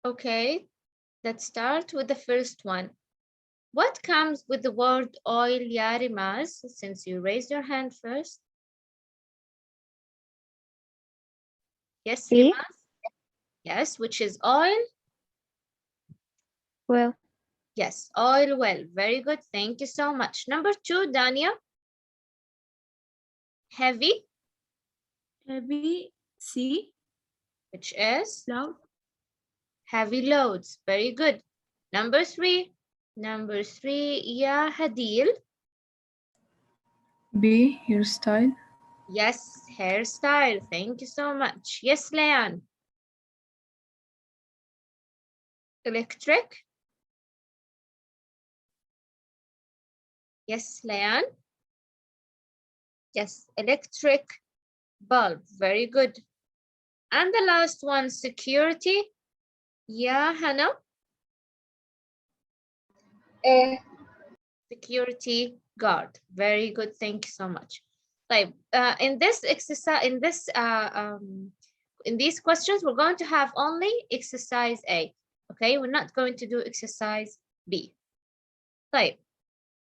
Okay, let's start with the first one. What comes with the word oil, ya Rimaz, since you raised your hand first? Yes, B. Rimaz? Yes, which is oil? Well. Yes, oil well. Very good. Thank you so much. Number 2, Dania. Heavy, Heavy. C. which is Loud. heavy loads. Very good. Number 3. Number 3, ya Hadil. B. Hairstyle. Yes, hairstyle. Thank you so much. Yes, Leon. Electric. Yes, Leon. Yes, electric bulb. Very good. And the last one, security. Yeah, Hannah. A. Security guard. Very good. Thank you so much. Like in this exercise, in these questions, we're going to have only exercise A. Okay, we're not going to do exercise B. طيب.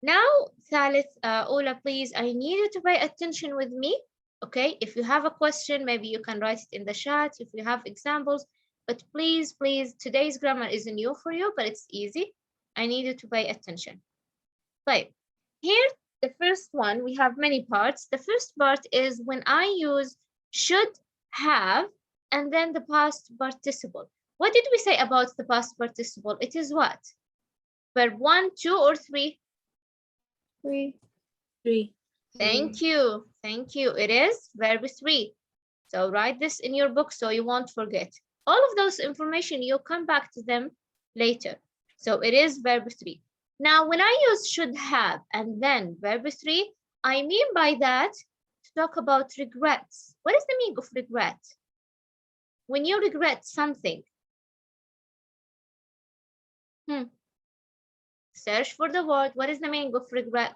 Now, ثالث, Ola, please, I need you to pay attention with me. Okay, if you have a question, maybe you can write it in the chat. If you have examples, but please, please, today's grammar is new for you, but it's easy. I need you to pay attention. Right, here, the first one, we have many parts. The first part is when I use should, have, and then the past participle. What did we say about the past participle? It is what? Verb 1, 2, or 3? 3. 3. Thank you. Thank you. It is verb 3. So write this in your book so you won't forget. All of those information, you'll come back to them later. So it is verb 3. Now, when I use should have and then verb 3, I mean by that to talk about regrets. What is the meaning of regret? When you regret something. Search for the word. What is the meaning of regret?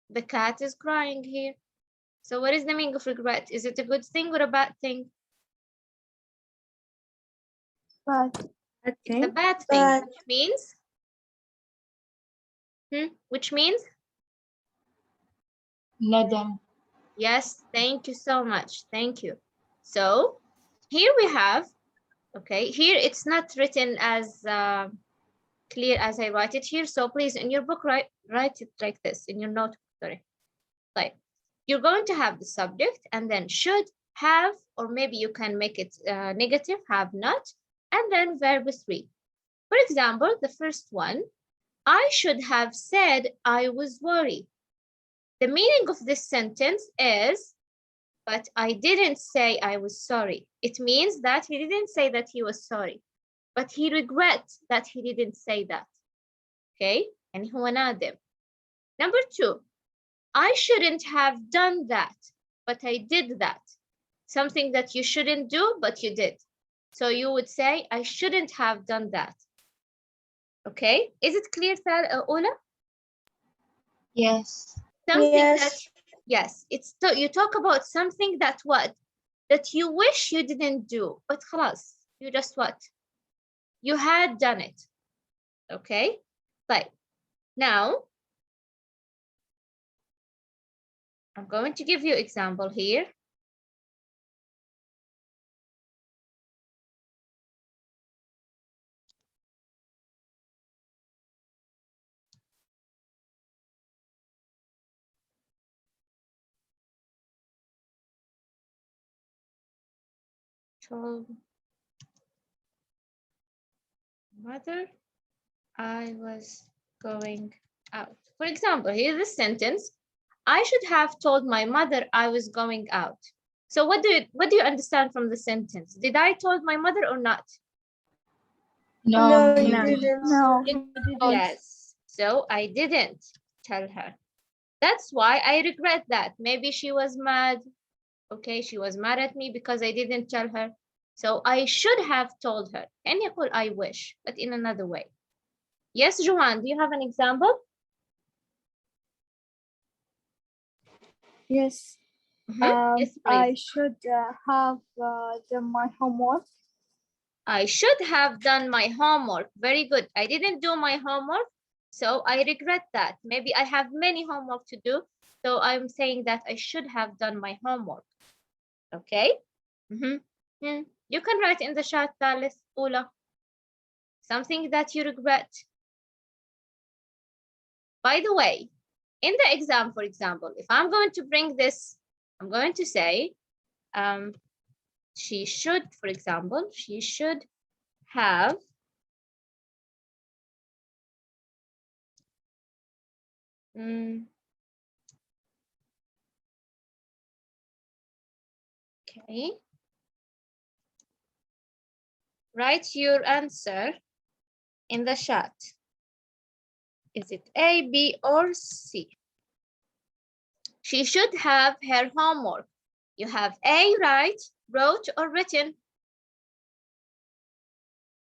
The cat is crying here. So what is the meaning of regret? Is it a good thing or a bad thing? Bad. It's a bad thing, Bad. which means? Which means? Nadam. Yes, thank you so much. Thank you. So here we have, okay, here it's not written as clear as I write it here. So please, in your book, write it like this, in your notebook, sorry. Like, you're going to have the subject and then should, have, or maybe you can make it negative, have not, and then verb 3. For example, the first one, I should have said I was worried. The meaning of this sentence is, but I didn't say I was sorry. It means that he didn't say that he was sorry, but he regrets that he didn't say that. Okay? And هو نادم. Number 2, I shouldn't have done that, but I did that. Something that you shouldn't do, but you did. So you would say, I shouldn't have done that. Okay? Is it clear, Ola? Yes. Something Yes. that, yes, it's you talk about something that what? That you wish you didn't do, but خلاص, you just what? You had done it. Okay? Right. Now, I'm going to give you example here. Told mother I was going out. For example, here's the sentence. I should have told my mother I was going out. So what do you understand from the sentence? Did I told my mother or not? No, you No. didn't. No. Yes. So I didn't tell her. That's why I regret that. Maybe she was mad. Okay, she was mad at me because I didn't tell her. So I should have told her. And يقول I wish, but in another way. Yes, Joanne, do you have an example? Yes. Yes, I please. should have done my homework. I should have done my homework. Very good. I didn't do my homework, so I regret that. Maybe I have many homework to do, so I'm saying that I should have done my homework. Okay? You can write in the chat, Thalith, Ula, something that you regret. By the way, in the exam, for example, if I'm going to bring this, I'm going to say, she should, for example, she should have okay. Write your answer in the chat. Is it A, B, or C? She should have her homework. You have A, right, wrote, or written.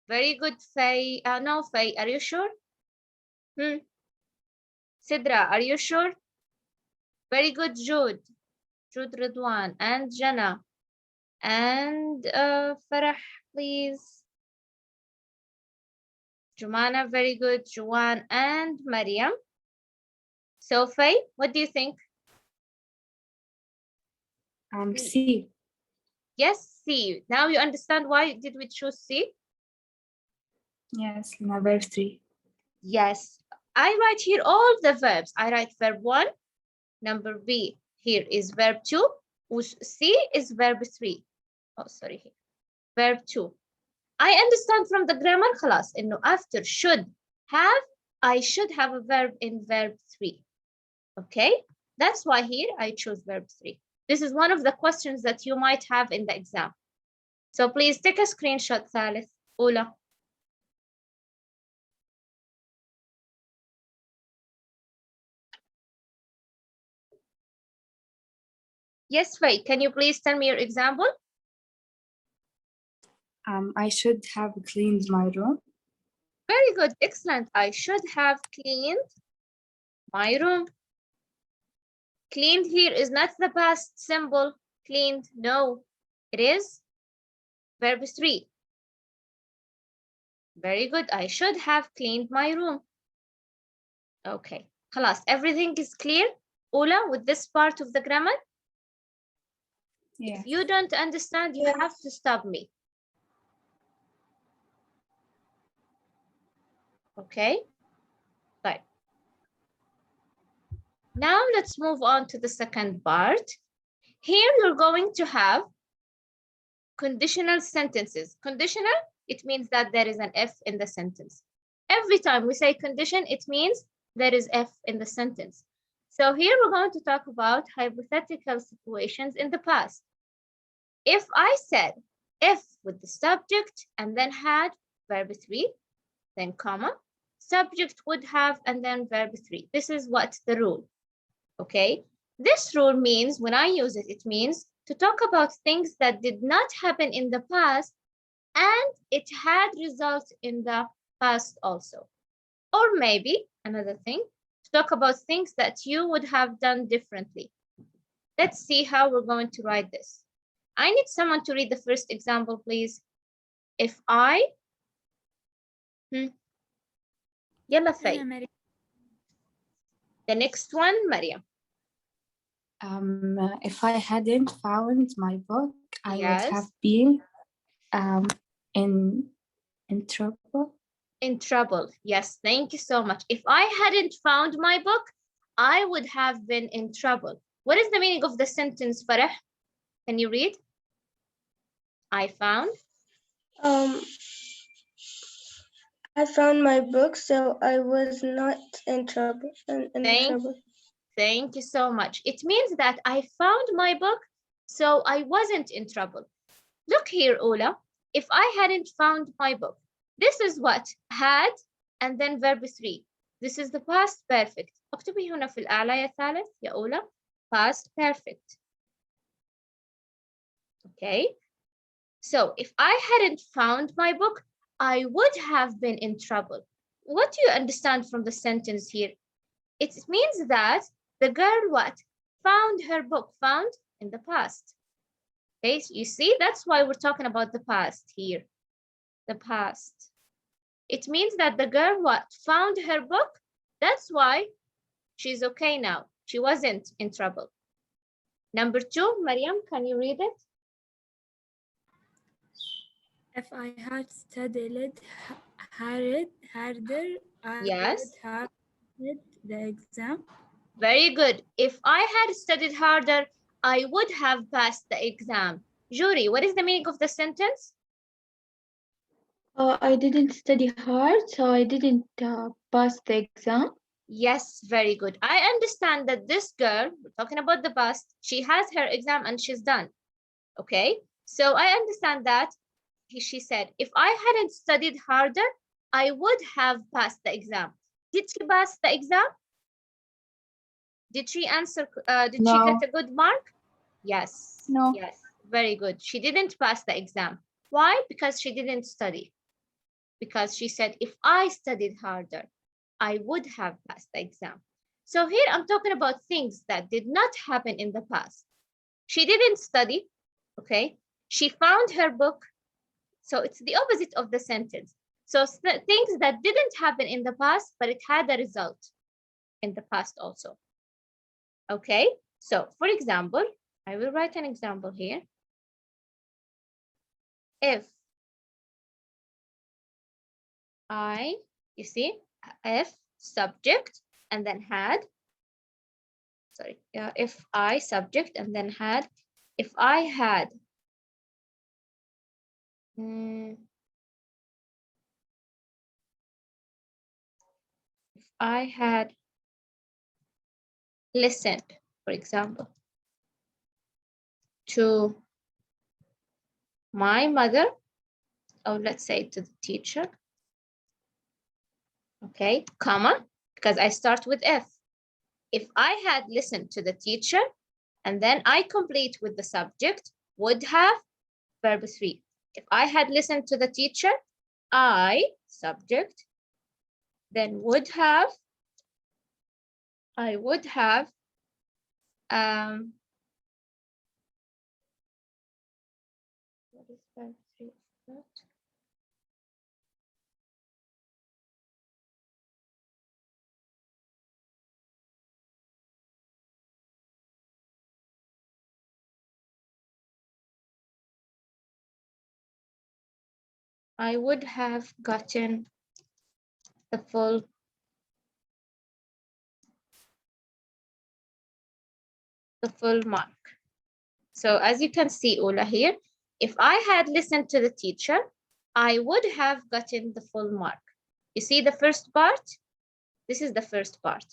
Very good, Faye. No, Faye, are you sure? Sidra, are you sure? Very good, Jude. Jude Ridwan and Jana. And Farah, please. Jumana, very good. Juwan and Mariam. So, Faye, what do you think? C. Yes, C. Now you understand why did we choose C? Yes, number 3. Yes. I write here all the verbs. I write verb 1, number B here is verb 2, C is verb 3. Oh, sorry, here. Verb 2. I understand from the grammar class, إنه after should have, I should have a verb in verb 3. Okay? That's why here I choose verb 3. This is one of the questions that you might have in the exam. So please take a screenshot, Thalith. Ula. Yes, Faye, can you please tell me your example? I should have cleaned my room. Very good, excellent. I should have cleaned my room. Cleaned here is not the past simple. Cleaned, no. It is verb 3. Very good. I should have cleaned my room. Okay. Khalas, everything is clear, Ula, with this part of the grammar? Yes. If you don't understand, you have to stop me. Okay? Right. Now let's move on to the second part. Here you're going to have conditional sentences. Conditional, it means that there is an F in the sentence. Every time we say condition, it means there is F in the sentence. So here we're going to talk about hypothetical situations in the past. If I said if with the subject and then had verb 3, then comma, subject would have and then verb 3. This is what the rule. Okay? This rule means when I use it, it means to talk about things that did not happen in the past and it had results in the past also. Or maybe another thing, to talk about things that you would have done differently. Let's see how we're going to write this. I need someone to read the first example, please. If I, Yalla Faye. The next one, Maria. If I hadn't found my book, I would have Yes. been in trouble. In trouble. Yes, thank you so much. If I hadn't found my book, I would have been in trouble. What is the meaning of the sentence, Farah? Can you read? I found. I found my book, so I was not in trouble. Thank you so much. It means that I found my book, so I wasn't in trouble. Look here, Ola. If I hadn't found my book, this is what? Had and then verb 3. This is the past perfect. اكتبي هنا في الأعلى يا ثالث يا أولى. Past perfect. Okay. So if I hadn't found my book, I would have been in trouble. What do you understand from the sentence here? It means that the girl what? Found her book. Found in the past. Okay, so you see, that's why we're talking about the past here. The past. It means that the girl what? Found her book. That's why she's okay now. She wasn't in trouble. Number 2, Mariam, can you read it? If I had studied harder, I Yes. would have passed the exam. Very good. If I had studied harder, I would have passed the exam. Jury, what is the meaning of the sentence? I didn't study hard, so I didn't pass the exam. Yes, very good. I understand that this girl, we're talking about the past, she has her exam and she's done. Okay, so I understand that she said, if I hadn't studied harder, I would have passed the exam. Did she pass the exam? Did she answer? Did she get a good mark? Yes. No. Yes. Very good. She didn't pass the exam. Why? Because she didn't study. Because she said, if I studied harder, I would have passed the exam. So here I'm talking about things that did not happen in the past. She didn't study. Okay. She found her book. So it's the opposite of the sentence. So things that didn't happen in the past, but it had a result in the past also. Okay, so for example, I will write an example here. If I, you see, if subject and then had, sorry, if I subject and then had, if I had, if I had listened, for example, to my mother, or let's say to the teacher, okay, comma, because I start with if. If I had listened to the teacher, and then I complete with the subject, would have, verb 3. If I had listened to the teacher, I, subject, then would have, I would have, what is verb 3? I would have gotten the full mark. So as you can see, Ola, here, if I had listened to the teacher, I would have gotten the full mark. You see the first part? This is the first part.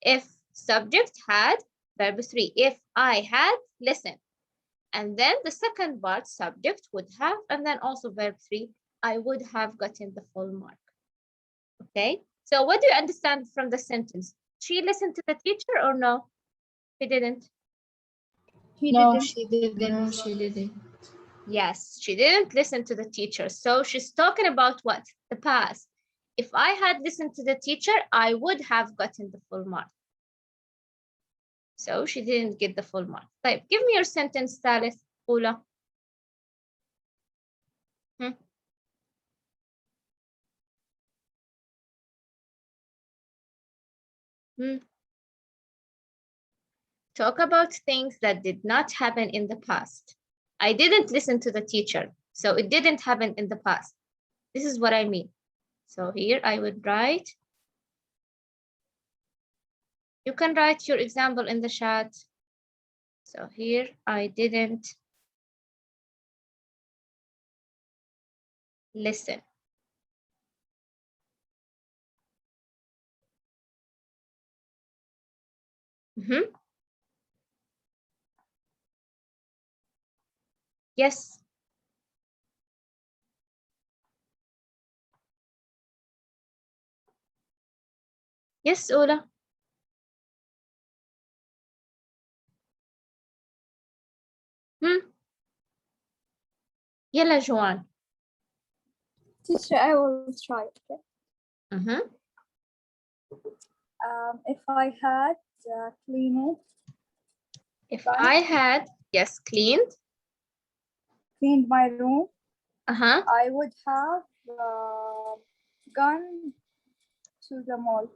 If subject had, verb 3. If I had listened. And then the second part, subject would have, and then also verb 3, I would have gotten the full mark. Okay, so what do you understand from the sentence? She listened to the teacher or no? She didn't. No, she didn't. She didn't. Yes, she didn't listen to the teacher. So she's talking about what? The past. If I had listened to the teacher, I would have gotten the full mark. So she didn't get the full mark. Type, give me your sentence, Thalith, Ula. Talk about things that did not happen in the past. I didn't listen to the teacher, so it didn't happen in the past. This is what I mean. So here I would write. You can write your example in the chat. So here I didn't listen. Yes. Yes, Ola. يلا جوان. Teacher, I will try. If I had cleaned If I had, yes, cleaned my room, uh-huh, I would have gone to the mall.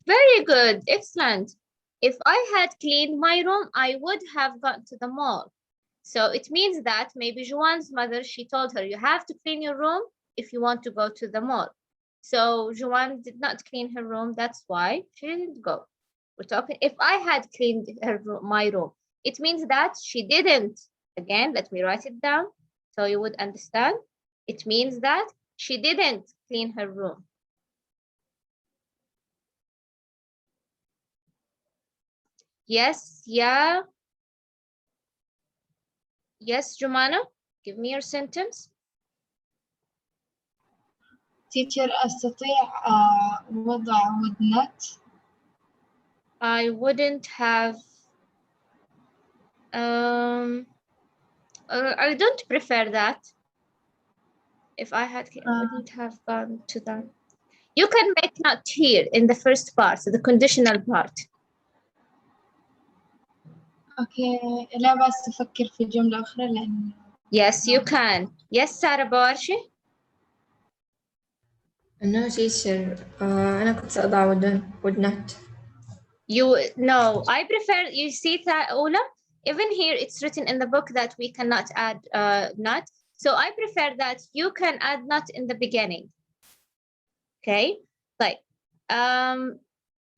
very good, excellent. If I had cleaned my room, I would have gone to the mall. So it means that maybe Joanne's mother, she told her, you have to clean your room if you want to go to the mall. So Joanne did not clean her room. That's why she didn't go. We're talking, if I had cleaned my room, it means that she didn't. Again, let me write it down so you would understand. It means that she didn't clean her room. Yes, yeah. Yes, Jumana, give me your sentence. Teacher, أستطيع وضع would not. I wouldn't have. I don't prefer that. If I had, I wouldn't have gone to that. You can make not here in the first part, the conditional part. Okay, لا بس أفكر في جملة أخرى لأن. Yes, you can. Yes, Sarah Barshi. No, teacher. أنا كنت سأضع would not. No, I prefer, you see that, Ola? Even here, it's written in the book that we cannot add not. So I prefer that you can add not in the beginning. Okay, like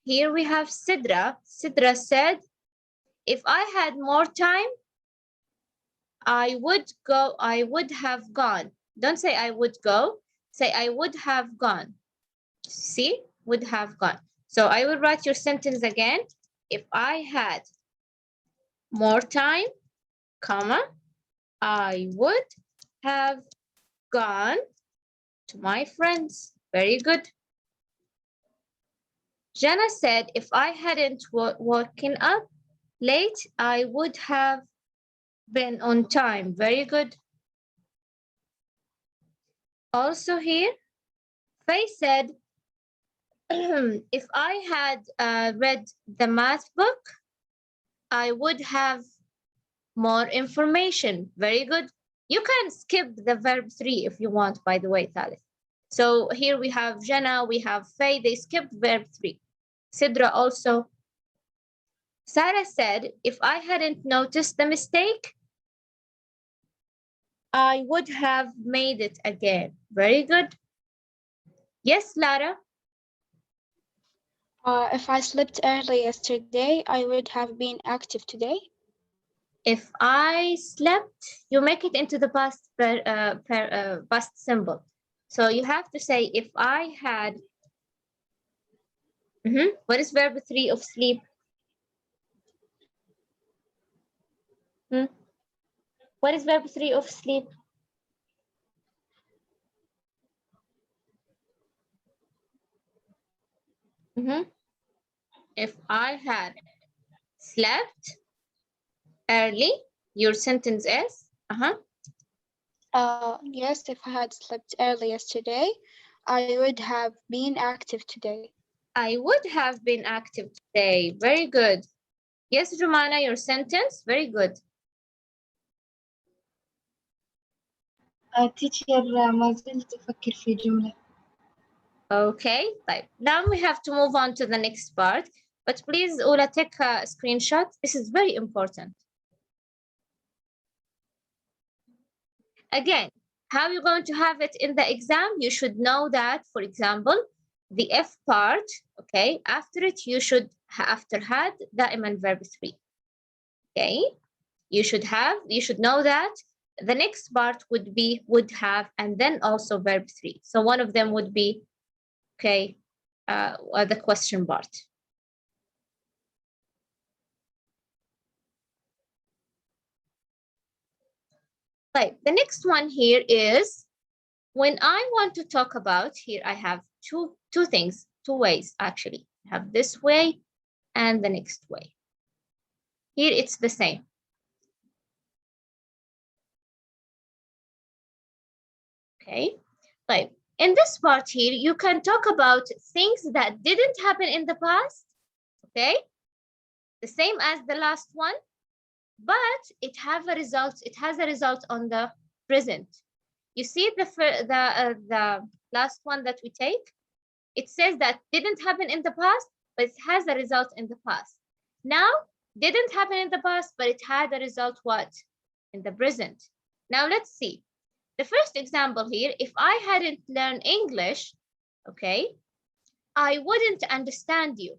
here we have Sidra. Sidra said, if I had more time, I would have gone. Don't say I would go, say I would have gone. See, would have gone. So I will write your sentence again. If I had more time, comma, I would have gone to my friends. Very good. Jana said, if I hadn't woken up late, I would have been on time. Very good. Also here, Faye said, if I had read the math book, I would have more information. Very good. You can skip the verb 3 if you want, by the way, Thalith. So here we have Jana, we have Faye, they skipped verb 3. Sidra also. Sarah said, if I hadn't noticed the mistake, I would have made it again. Very good. Yes, Lara? If I slept early yesterday, I would have been active today. If I slept, you make it into the past past symbol. So you have to say, if I had. What is verb 3 of sleep? What is verb 3 of sleep? If I had slept early, your sentence is? Yes, if I had slept early yesterday, I would have been active today. I would have been active today. Very good. Yes, Jumana, your sentence? Very good. teacher ما زلت أفكر في جملة. Okay, right. Now we have to move on to the next part. But please, Ola, take a screenshot. This is very important. Again, how you're going to have it in the exam, you should know that, for example, the F part, okay, after it, you should, after had, دائما verb 3. Okay, you should know that the next part would be would have, and then also verb 3. So one of them would be, okay, the question part. Right, the next one here is when I want to talk about, here I have two things, two ways actually. I have this way and the next way. Here it's the same. Okay, right. In this part here, you can talk about things that didn't happen in the past, okay? The same as the last one, but it has a result on the present. You see the last one that we take? It says that didn't happen in the past, but it has a result in the past. Now, didn't happen in the past, but it had a result what? In the present. Now let's see. The first example here, if I hadn't learned English, okay, I wouldn't understand you.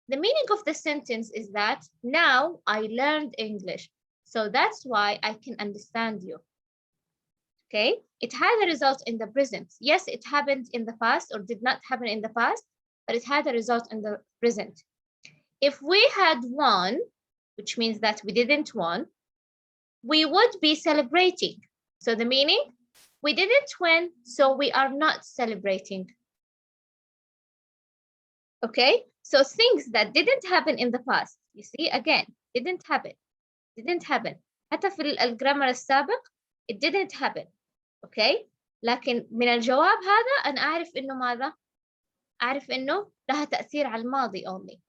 The meaning of the sentence is that now I learned English, so that's why I can understand you. Okay, it had a result in the present. Yes, it happened in the past or did not happen in the past, but it had a result in the present. If we had won, which means that we didn't won, we would be celebrating. So the meaning, we didn't win, so we are not celebrating. Okay, so things that didn't happen in the past, you see, again, didn't happen. حتى في الجرامر السابق, it didn't happen. Okay, لكن من الجواب هذا أنا أعرف إنه ماذا؟ أعرف إنه لها تأثير على الماضي only.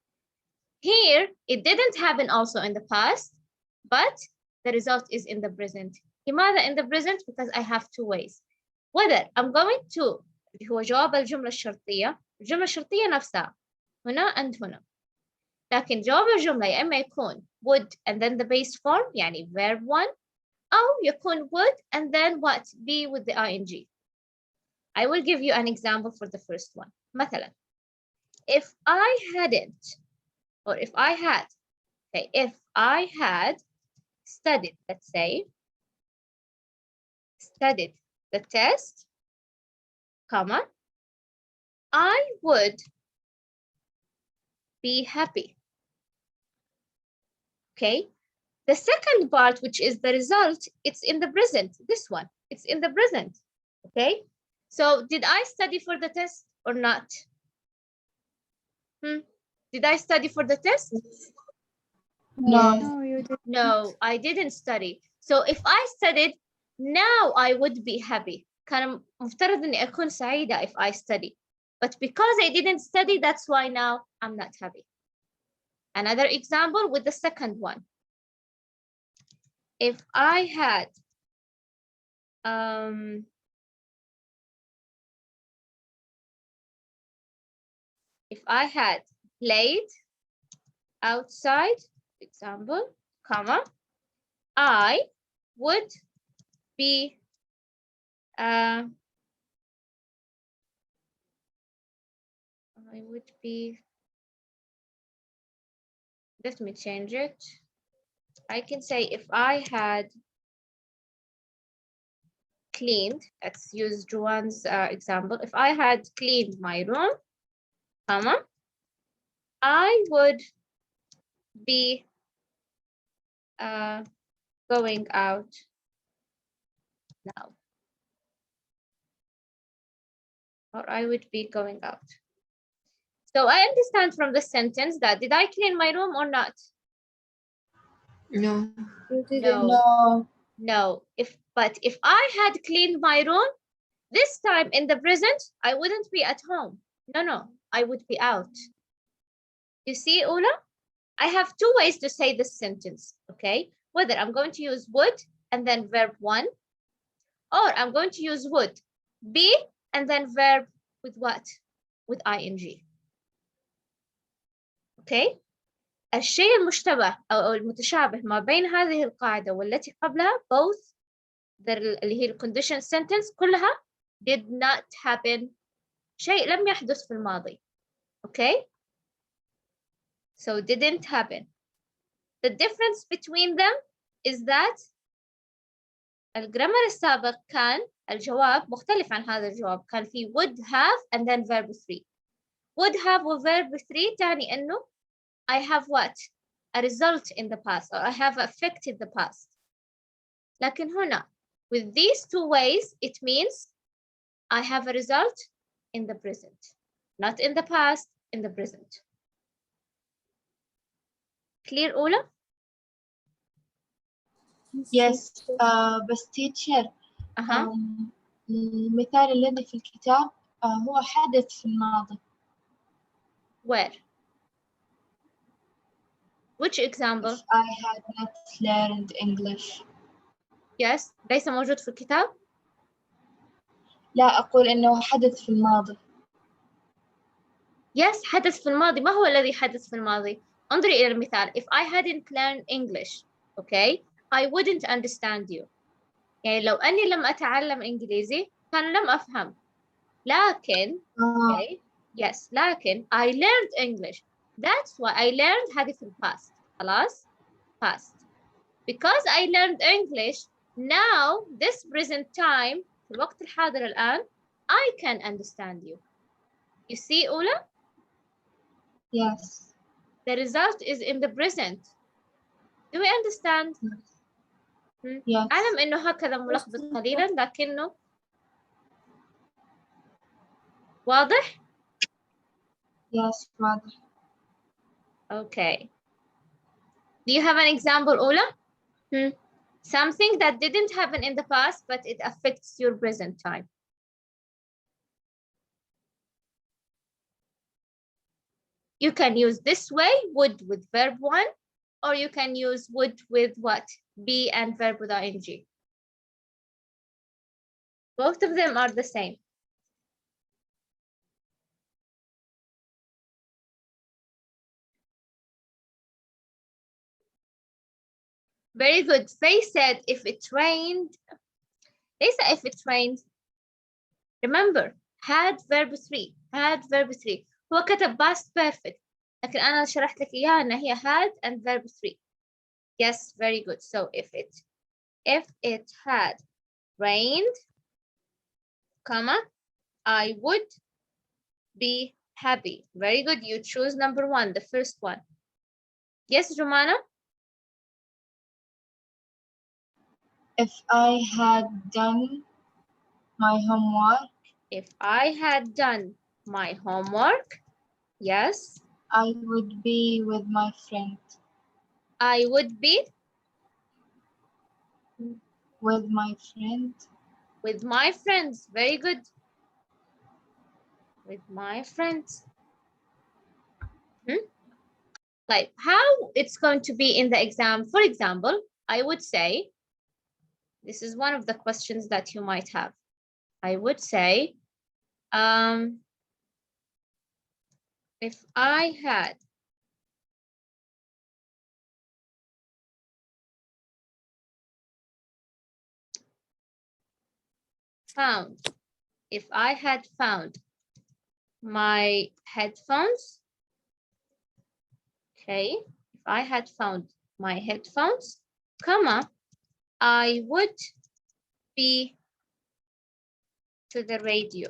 Here, it didn't happen also in the past, but the result is in the present. لماذا in the present? Because I have two ways. Whether I'm going to, هو جواب الجملة الشرطية. الجملة الشرطية نفسها هنا and هنا. لكن جواب الجملة يا إما يكون would and then the base form يعني verb 1 أو يكون would and then what? Be with the ing. I will give you an example for the first one. مثلا, if I hadn't, or if I had, okay, if I had studied, let's say, studied the test, comma, I would be happy. Okay, the second part, which is the result, it's in the present. This one, it's in the present. Okay, so did I study for the test or not? Did I study for the test? No. No, you didn't. No, I didn't study. So if I studied, now I would be happy. كان مفترض إني أكون سعيدة if I study. But because I didn't study, that's why now I'm not happy. Another example with the second one. If I had played outside, for example, comma, I would be let me change it. I can say if I had cleaned, let's use Joanne's example. If I had cleaned my room, comma, I would be going out now. Or I would be going out. So I understand from the sentence that did I clean my room or not? No. You didn't. No. But if I had cleaned my room, this time in the present, I wouldn't be at home. No, I would be out. You see, Ula? I have two ways to say this sentence, okay? Whether I'm going to use would and then verb 1, or I'm going to use would, be, and then verb with what? With ing. Okay? الشيء المشتبه أو المتشابه ما بين هذه القاعدة والتي قبلها both اللي هي condition sentence كلها did not happen. شيء لم يحدث في الماضي. Okay? So didn't happen. The difference between them is that الجرامر السابق كان الجواب مختلف عن هذا الجواب. كان في would have and then verb 3. Would have و verb 3 تعني إنه I have what? A result in the past, or I have affected the past. لكن هنا, with these two ways, it means I have a result in the present. Not in the past, in the present. Clear, Ola? Yes. بس teacher. المثال الذي في الكتاب هو حدث في الماضي. Where? Which example? If I had not learned English. Yes. ليس موجود في الكتاب. لا أقول إنه حدث في الماضي. Yes, حدث في الماضي. ما هو الذي حدث في الماضي؟ انظري إلى المثال. If I hadn't learned English, okay, I wouldn't understand you. يعني لو أني لم أتعلم إنجليزي كان لم أفهم. لكن okay, yes, لكن I learned English. That's why I learned هذه في الباست. خلاص؟ past. Because I learned English, now this present time في الوقت الحاضر الآن I can understand you. You see, Ola? Yes. The result is in the present. Do we understand? Yes. أعلم إنه هكذا ملخبط قليلا لكنه واضح؟ Yes, واضح. Okay. Do you have an example, Ola? Something that didn't happen in the past, but it affects your present time. You can use this way, would with verb 1, or you can use would with what? Be and verb with ing. Both of them are the same. Very good. Faye said if it rained. Lisa, if it rained. Remember, had verb 3. Had verb 3. هو كتب past perfect. لكن أنا شرحت لك إياها إن هي had and verb 3. Yes, very good. So if it had rained, comma, I would be happy. Very good. You choose number 1, the first one. Yes, Romana? If I had done my homework, If I had done my homework, yes, I would be with my friend. I would be With my friend. with my friends. Very good. With my friends. Like how it's going to be in the exam. For example, I would say, this is one of the questions that you might have. I would say, if I had found my headphones, okay, if I had found my headphones, comma, I would be to the radio.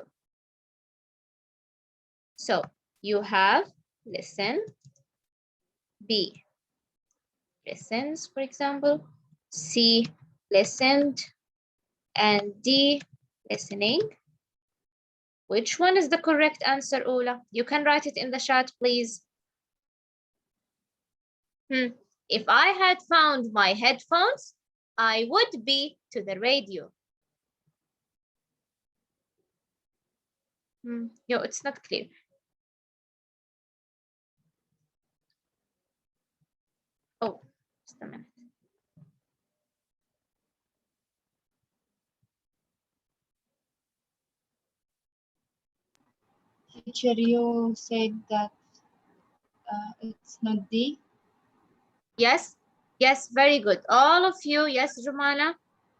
So you have listen, B listens, for example, C listened, and D listening. Which one is the correct answer, Ola? You can write it in the chat, please. If I had found my headphones, I would be to the radio. Yo, it's not clear. Oh, just a minute. Teacher, you said that it's not D. Yes, yes, very good. All of you, yes, Romana,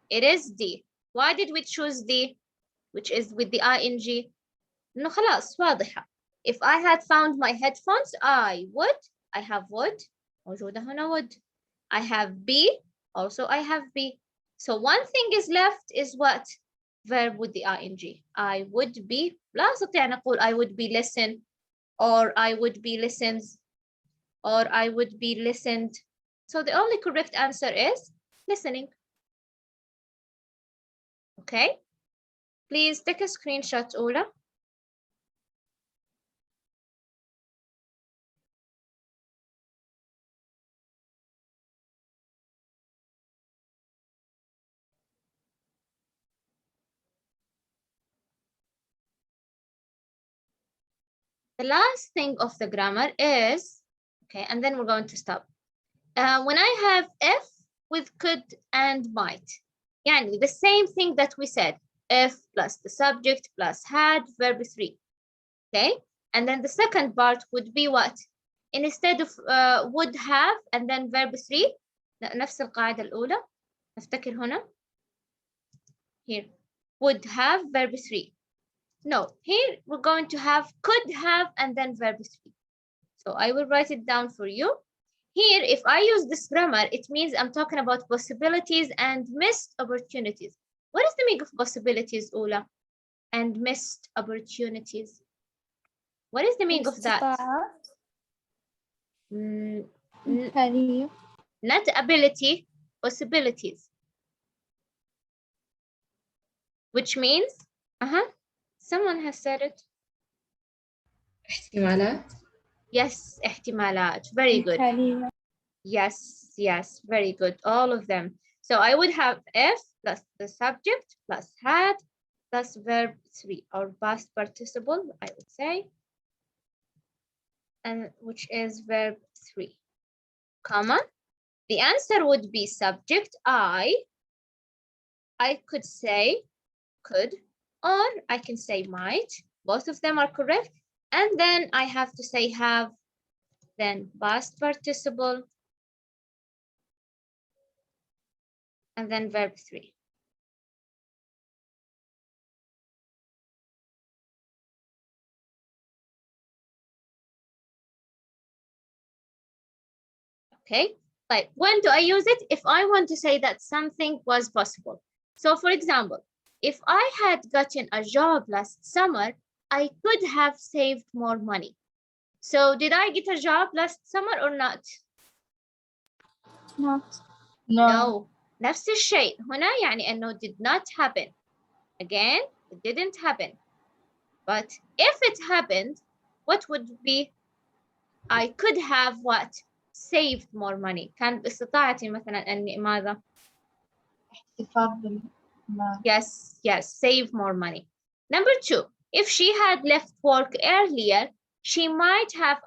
it is D. Why did we choose D, which is with the ing? إنه خلاص واضحة. If I had found my headphones, I have would, موجودة هنا would. I have be, also I have be. So one thing is left is what? Verb with the ing. I would be, لا أستطيع أن أقول I would be listen, or I would be listens, or I would be listened. So the only correct answer is listening. Okay? Please take a screenshot, Ola. The last thing of the grammar is, okay, and then we're going to stop. when I have if with could and might. يعني the same thing that we said. If plus the subject plus had, verb 3. Okay? And then the second part would be what? Instead of would have and then verb 3. نفس القاعدة الأولى. نفتكر هنا. Here. Would have verb 3. No, here we're going to have could have and then verb 3. So I will write it down for you. Here, if I use this grammar, it means I'm talking about possibilities and missed opportunities. What is the meaning of possibilities, Ula? And missed opportunities. What is the meaning of that? Not ability, possibilities. Which means, someone has said it. احتمالات. Yes, احتمالات. Very good. Yes, yes, very good. All of them. So I would have if plus the subject plus had plus verb 3 or past participle, I would say, and which is verb 3, comma. The answer would be subject I could say could, or I can say might. Both of them are correct. And then I have to say have, then past participle, and then verb 3. Okay, like when do I use it? If I want to say that something was possible. So for example, if I had gotten a job last summer, I could have saved more money. So did I get a job last summer or not? No. نفس الشيء هنا يعني أنه did not happen. Again, it didn't happen. But if it happened, what would be? I could have what? Saved more money. كان باستطاعتي مثلا أني ماذا؟ Yes, yes, save more money. Number 2, if she had left work earlier, she might have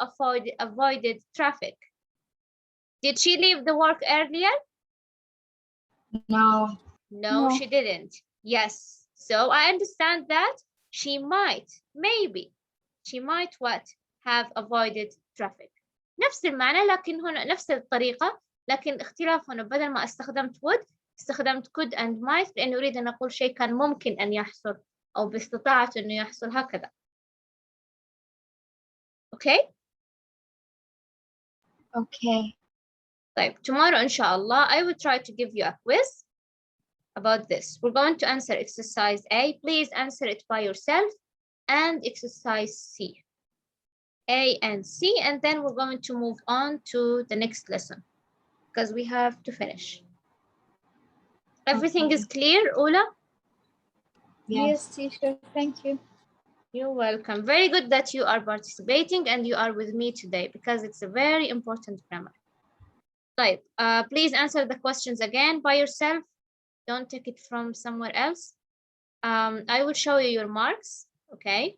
avoided traffic. Did she leave the work earlier? No, she didn't. Yes, so I understand that she might, maybe, she might what? Have avoided traffic. نفس المعنى لكن هنا نفس الطريقة، لكن اختلاف هنا بدل ما استخدمت would استخدمت could and might لأنه أريد أن أقول شيء كان ممكن أن يحصل أو باستطاعته أنه يحصل هكذا. Okay? Okay. طيب, tomorrow إن شاء الله I will try to give you a quiz about this. We're going to answer exercise A. Please answer it by yourself, and exercise C. A and C, and then we're going to move on to the next lesson because we have to finish. Everything is clear, Ola? Yes. teacher. Thank you. You're welcome. Very good that you are participating and you are with me today because it's a very important grammar. Right. Please answer the questions again by yourself. Don't take it from somewhere else. I will show you your marks, okay?